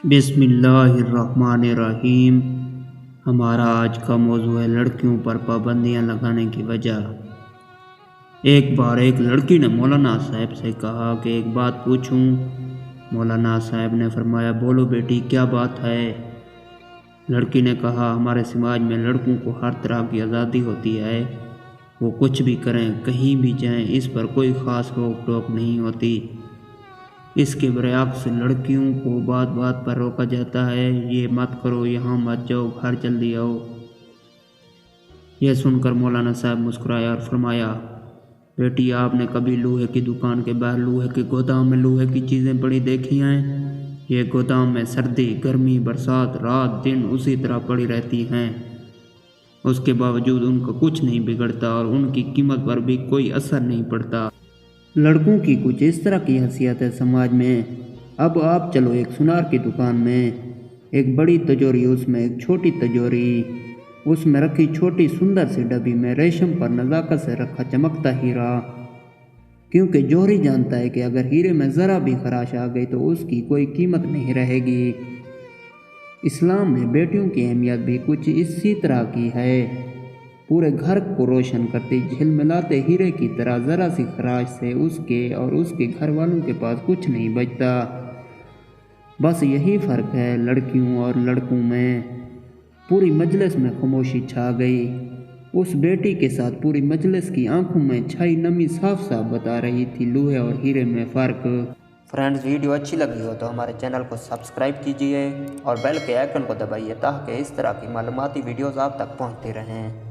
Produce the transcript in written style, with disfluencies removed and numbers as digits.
بسم اللہ الرحمن الرحیم۔ ہمارا آج کا موضوع ہے لڑکیوں پر پابندیاں لگانے کی وجہ۔ ایک بار ایک لڑکی نے مولانا صاحب سے کہا کہ ایک بات پوچھوں۔ مولانا صاحب نے فرمایا بولو بیٹی کیا بات ہے؟ لڑکی نے کہا ہمارے سماج میں لڑکوں کو ہر طرح کی آزادی ہوتی ہے، وہ کچھ بھی کریں کہیں بھی جائیں، اس پر کوئی خاص روک ٹوک نہیں ہوتی۔ اس کے برعکس لڑکیوں کو بات بات پر روکا جاتا ہے، یہ مت کرو، یہاں مت جاؤ، گھر جلدی آؤ۔ یہ سن کر مولانا صاحب مسکرایا اور فرمایا بیٹی آپ نے کبھی لوہے کی دکان کے باہر لوہے کے گودام میں لوہے کی چیزیں پڑی دیکھی ہیں؟ یہ گودام میں سردی گرمی برسات رات دن اسی طرح پڑی رہتی ہیں، اس کے باوجود ان کا کچھ نہیں بگڑتا اور ان کی قیمت پر بھی کوئی اثر نہیں پڑتا۔ لڑکوں کی کچھ اس طرح کی حیثیت ہے سماج میں۔ اب آپ چلو ایک سنار کی دکان میں، ایک بڑی تجوری، اس میں ایک چھوٹی تجوری، اس میں رکھی چھوٹی سندر سی ڈبی میں ریشم پر نزاکت سے رکھا چمکتا ہیرا، کیونکہ جوہری جانتا ہے کہ اگر ہیرے میں ذرا بھی خراش آ گئی تو اس کی کوئی قیمت نہیں رہے گی۔ اسلام میں بیٹیوں کی اہمیت بھی کچھ اسی طرح کی ہے، پورے گھر کو روشن کرتی جھلملاتے ہیرے کی طرح، ذرا سی خراش سے اس کے اور اس کے گھر والوں کے پاس کچھ نہیں بچتا۔ بس یہی فرق ہے لڑکیوں اور لڑکوں میں۔ پوری مجلس میں خاموشی چھا گئی۔ اس بیٹی کے ساتھ پوری مجلس کی آنکھوں میں چھائی نمی صاف صاف بتا رہی تھی لوہے اور ہیرے میں فرق۔ فرینڈز ویڈیو اچھی لگی ہو تو ہمارے چینل کو سبسکرائب کیجئے اور بیل کے آئیکن کو دبائیے تاکہ اس طرح کی معلوماتی ویڈیوز آپ تک پہنچتی رہیں۔